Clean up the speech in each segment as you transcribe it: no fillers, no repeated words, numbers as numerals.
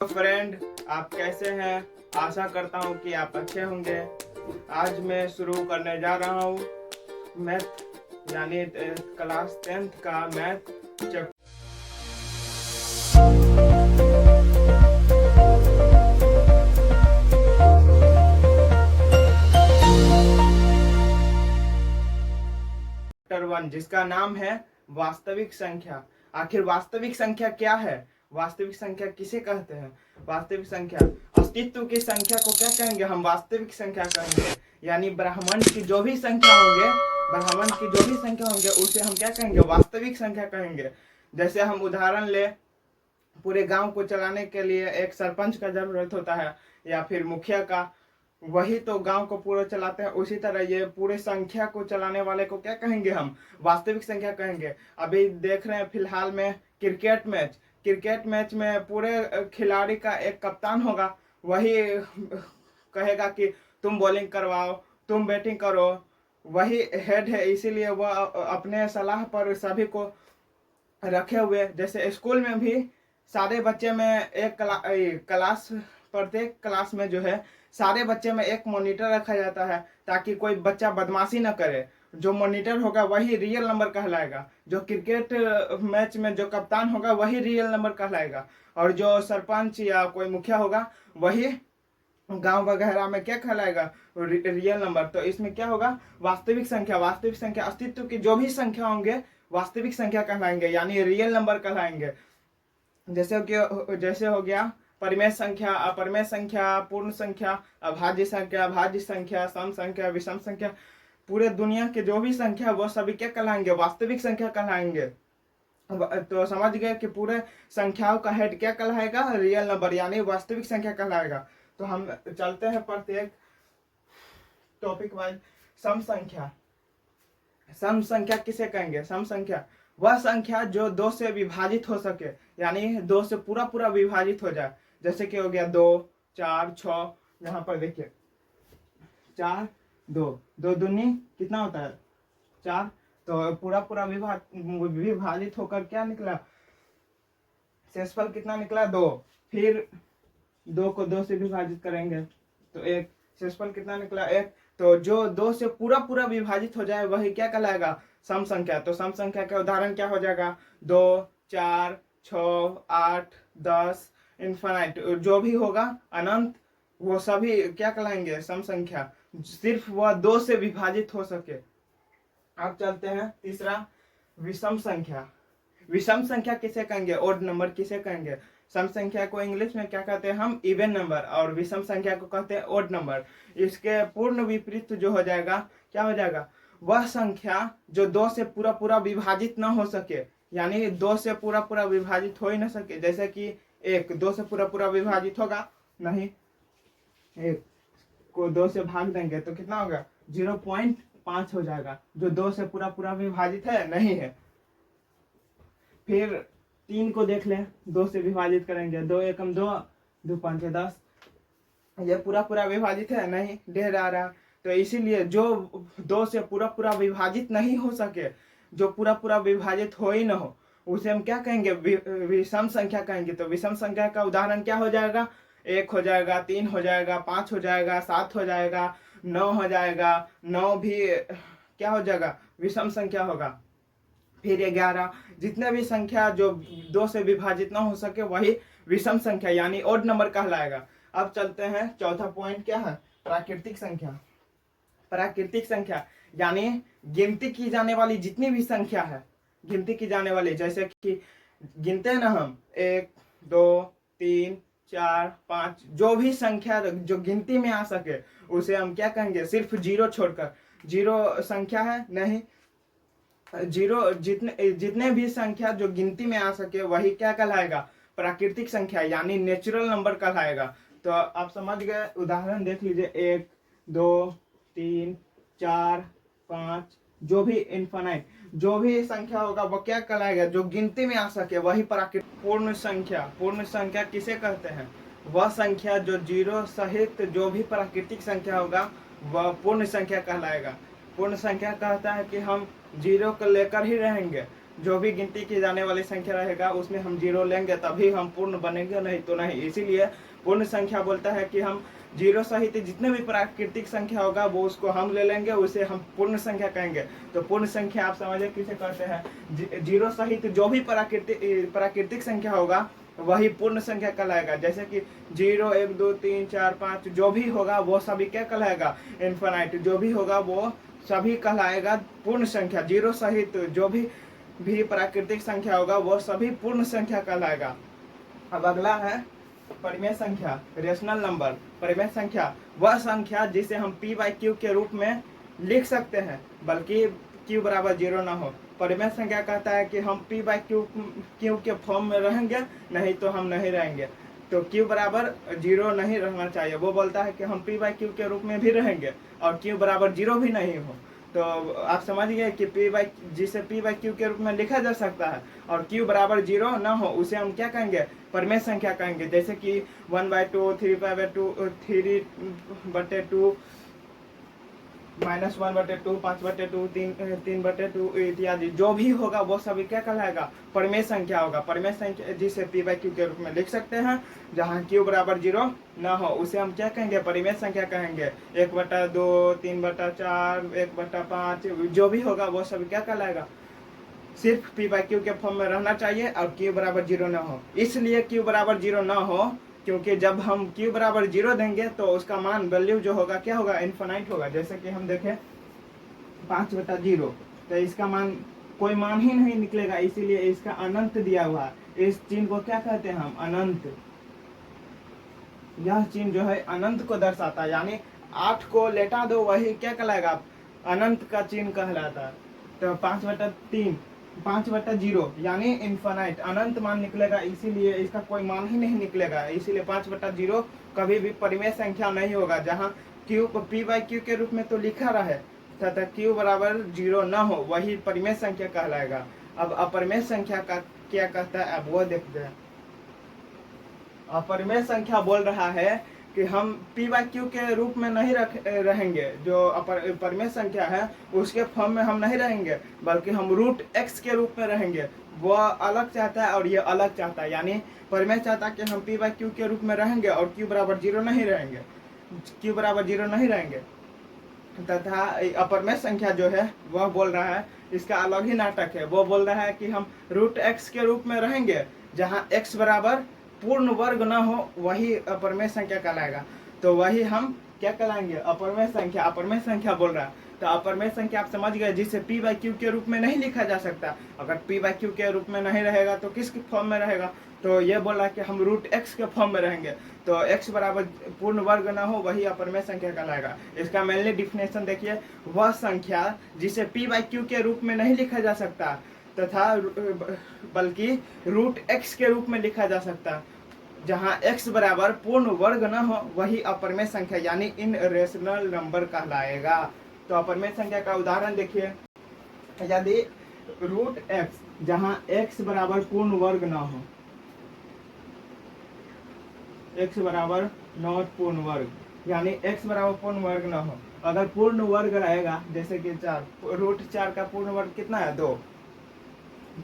Friend, आप कैसे हैं? आशा करता हूं कि आप अच्छे होंगे। आज मैं शुरू करने जा रहा हूं मैथ यानी क्लास 10th का मैथ चैप्टर 1 जिसका नाम है वास्तविक संख्या। आखिर वास्तविक संख्या क्या है? वास्तविक संख्या किसे कहते हैं? वास्तविक संख्या अस्तित्व की संख्या को क्या कहेंगे? हम वास्तविक संख्या कहेंगे। यानी ब्रह्मांड की जो भी संख्या होंगे उसे हम क्या कहेंगे? वास्तविक संख्या कहेंगे। जैसे हम उदाहरण ले, पूरे गांव को चलाने के लिए एक सरपंच का जरूरत होता है या फिर मुखिया का, वही तो गांव को पूरा चलाते हैं। उसी तरह ये पूरे संख्या को चलाने वाले को क्या कहेंगे? हम वास्तविक संख्या कहेंगे। अभी देख रहे हैं फिलहाल में क्रिकेट मैच में पूरे खिलाड़ी का एक कप्तान होगा, वही कहेगा कि तुम बॉलिंग करवाओ, तुम बैटिंग करो। वही हेड है, इसीलिए वह अपने सलाह पर सभी को रखे हुए। जैसे स्कूल में भी सारे बच्चे में एक क्लास प्रत्येक क्लास में जो है सारे बच्चे में एक मॉनिटर रखा जाता है, ताकि कोई बच्चा बदमाशी न करे। जो मॉनिटर होगा वही रियल नंबर कहलाएगा। जो क्रिकेट मैच में जो कप्तान होगा वही रियल नंबर कहलाएगा, और जो सरपंच या कोई मुखिया होगा वही गांव वगैरह में क्या कहलाएगा? Real number. तो इसमें क्या होगा? वास्तविक संख्या अस्तित्व की जो भी संख्या होंगे वास्तविक संख्या कहलाएंगे, यानी रियल नंबर कहलाएंगे। जैसे हो गया परिमेय संख्या, अपरिमेय संख्या, पूर्ण संख्या, अभाज्य संख्या, भाज्य संख्या, सम संख्या, विषम संख्या। पूरे दुनिया के जो भी संख्या वो सभी क्या कहलाएंगे? वास्तविक संख्या कहलाएंगे। तो समझ गए कि पूरे संख्याओं का हेड क्या कहलाएगा? रियल नंबर, यानी वास्तविक संख्या कहलाएगा। तो हम चलते हैं प्रत्येक टॉपिक वाइज। सम संख्या किसे कहेंगे? सम संख्या वह संख्या जो 2 से विभाजित हो सके, यानी 2 से पूरा विभाजित हो जाए। जैसे कि हो गया 2, 4, 6। यहाँ पर देखिए 4, 2 दूनी कितना होता है? 4। तो पूरा विभाजित होकर क्या निकला? शेषफल कितना निकला? 2। फिर 2 को 2 से विभाजित करेंगे तो 1। शेषफल कितना निकला? 1। तो जो 2 से पूरा विभाजित हो जाए वही क्या कहलाएगा? सम संख्या। तो सम संख्या का उदाहरण क्या हो जाएगा? 2, 4, 6, 8, 10, इन्फिनाइट, जो भी होगा अनंत, वो सभी क्या कहलाएंगे? सम संख्या। सिर्फ वह 2 से विभाजित हो सके। अब चलते हैं तीसरा, विषम संख्या। विषम संख्या किसे कहेंगे? ओड नंबर किसे कहेंगे? सम संख्या को इंग्लिश में क्या कहते हैं? हम इवन नंबर, और विषम संख्या को कहते हैं ओड नंबर। इसके पूर्ण विपरीत जो हो जाएगा, क्या हो जाएगा? वह संख्या जो 2 से पूरा विभाजित ना हो सके, यानी 2 से पूरा विभाजित हो ही ना सके। जैसे कि 1 2 से पूरा विभाजित होगा नहीं, 1 को 2 से भाग देंगे तो कितना होगा? 0.5 हो जाएगा, जो 2 से पूरा विभाजित है नहीं है। फिर 3 को देख लें, 2 से विभाजित करेंगे, 2 एकम 2, 2 पंचे 10। ये पूरा विभाजित है नहीं, ढेर आ रहा। तो इसीलिए जो 2 से पूरा विभाजित नहीं हो सके, जो पूरा विभाजित हो ही ना हो, उसे हम क्या कहेंगे? विषम संख्या कहेंगे। तो विषम संख्या का उदाहरण क्या हो जाएगा? 1 हो जाएगा, 3 हो जाएगा, 5 हो जाएगा, 7 हो जाएगा, 9 हो जाएगा। 9 भी क्या हो जाएगा? विषम संख्या होगा। फिर 11, जितने भी संख्या जो 2 से विभाजित ना हो सके वही विषम संख्या, यानी ओड नंबर कहलाएगा। अब चलते हैं, चौथा पॉइंट क्या है? प्राकृतिक संख्या। प्राकृतिक संख्या यानी गिनती की जाने वाली जितनी भी संख्या है, गिनती की जाने वाली, जैसे कि गिनते हैं ना हम 1, 2, 3, 4, 5, जो भी संख्या जो गिनती में आ सके उसे हम क्या कहेंगे? सिर्फ 0 छोड़कर। 0 संख्या है नहीं, 0 जितने भी संख्या जो गिनती में आ सके वही क्या कहलाएगा? प्राकृतिक संख्या, यानी नेचुरल नंबर कहलाएगा। तो आप समझ गए। उदाहरण देख लीजिए, 1, 2, 3, 4, 5, जो भी इनफाइनाइट जो भी संख्या होगा वो क्या कहलाएगा? जो गिनती में आ सके वही प्राकृतिक। पूर्ण संख्या किसे कहते हैं? वह संख्या जो 0 सहित जो भी प्राकृतिक संख्या होगा वह पूर्ण संख्या कहलाएगा। पूर्ण संख्या कहता है कि हम 0 को लेकर ही रहेंगे, जो भी गिनती की जाने वाली संख्या रहेगा उसमें हम 0 लेंगे तभी हम पूर्ण बनेंगे, नहीं तो नहीं। इसीलिए पूर्ण संख्या बोलता है कि हम 0 सहित जितने भी प्राकृतिक संख्या होगा वो उसको हम ले लेंगे, उसे हम पूर्ण संख्या कहेंगे। तो पूर्ण संख्या आप समझे किसे कहते हैं? 0 सहित जो भी प्राकृतिक संख्या होगा वही पूर्ण संख्या कहलाएगा। जैसे कि 0 1 2 3 4 5 जो भी होगा वो सभी क्या कहलाएगा? इनफाइनाइट जो भी होगा वो सभी कहलाएगा पूर्ण संख्या। 0 सहित जो भी प्राकृतिक संख्या होगा वो सभी पूर्ण संख्या कहलाएगा। अब अगला है परिमेय संख्या, रेशनल नंबर। परिमेय संख्या वह संख्या जिसे हम p/q के रूप में लिख सकते हैं बल्कि q बराबर 0 ना हो। परिमेय संख्या कहता है कि हम p/q के फॉर्म में रहेंगे, नहीं तो हम नहीं रहेंगे। तो q बराबर 0 नहीं रहना चाहिए। वो बोलता है कि हम p/q के रूप में भी रहेंगे और q बराबर 0 भी नहीं हो। तो आप समझ गए कि जिसे p/q के रूप में लिखा जा सकता है और q बराबर 0 ना हो उसे हम क्या कहेंगे? परिमेय संख्या कहेंगे। जैसे कि 1/2 3/2 3/2 -1/2 5/2 3/2 इत्यादि जो भी होगा वो सभी क्या कहलाएगा? परिमेय संख्या होगा। परिमेय संख्या जिसे p/q के रूप में लिख सकते हैं जहाँ q बराबर 0 ना हो उसे हम क्या कहेंगे? परिमेय संख्या कहेंगे। 1/2 3/4 1/5 जो भी होगा वो सभी क्या कहलाएगा? सिर्फ p/q के फॉर्म में रहना चाहिए और q बराबर 0 ना हो। इसलिए q बराबर 0 ना हो क्योंकि जब हम q बराबर 0 देंगे तो उसका मान वैल्यू जो होगा क्या होगा? इनफाइनाइट होगा। जैसे कि हम देखें 5/0 तो इसका मान कोई मान ही नहीं निकलेगा, इसीलिए इसका अनंत दिया हुआ है। इस चिन्ह को क्या कहते हैं हम? अनंत। यह चिन्ह जो है अनंत को दर्शाता है, यानी 8 को लेटा दो वही क्या कहलाएगा? अनंत का चिन्ह कहलाता है। तो 5/3 5/0 यानी इनफाइनाइट अनंत मान निकलेगा, इसीलिए इसका कोई मान ही नहीं निकलेगा। इसीलिए 5/0 कभी भी परिमेय संख्या नहीं होगा। जहाँ q को p/q के रूप में तो लिखा रहे तथा q बराबर 0 न हो वही परिमेय संख्या कहलाएगा। अब अपरिमेय संख्या का क्या कहता है अब वो देखते हैं। अपरिमेय संख्या बोल रहा है कि हम p/q के रूप में नहीं रहेंगे। जो परिमेय संख्या है उसके फॉर्म में हम नहीं रहेंगे बल्कि हम √x के रूप में रहेंगे। वो अलग चाहता है और ये अलग चाहता है, यानी परिमेय चाहता है कि हम p/q के रूप में रहेंगे और q बराबर 0 नहीं रहेंगे, q बराबर 0 नहीं रहेंगे। तथा अपरिमेय संख्या जो है वह बोल रहा है, इसका अलग ही नाटक है। वो बोल रहा है कि हम √x के रूप में रहेंगे जहाँ x बराबर पूर्ण वर्ग ना हो वही अपरिमेय संख्या कहलाएगा। तो वही हम क्या कहलाएंगे? अपरिमेय संख्या। अपरिमेय संख्या बोल रहा है तो अपरिमेय संख्या आप समझ गए जिसे p/q के रूप में नहीं लिखा जा सकता। अगर p/q के रूप में नहीं रहेगा तो किस फॉर्म में रहेगा? तो ये बोला कि हम √x के फॉर्म में रहेंगे। तो x बराबर पूर्ण वर्ग ना हो वही अपरिमेय संख्या कहलाएगा। इसका मेनली डिफिनेशन देखिए, वह संख्या जिसे p/q के रूप में नहीं लिखा जा सकता तथा बल्कि √x के रूप में लिखा जा सकता, जहाँ x बराबर पूर्ण वर्ग न हो वही अपरिमेय संख्या यानी इन रेशनल नंबर कहलाएगा। तो अपरिमेय संख्या का उदाहरण देखिए, यदि √x जहाँ x बराबर पूर्ण वर्ग न हो, x बराबर नॉट पूर्ण वर्ग, यानी x बराबर पूर्ण वर्ग न हो। अगर पूर्ण वर्ग रहेगा जैसे कि 4, √4 का पूर्ण वर्ग कितना है? 2।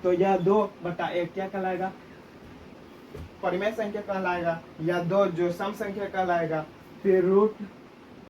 तो यह 2/1 क्या कहलाएगा? परिमेय संख्या कहलाएगा, या 2 जो सम संख्या कहलाएगा। फिर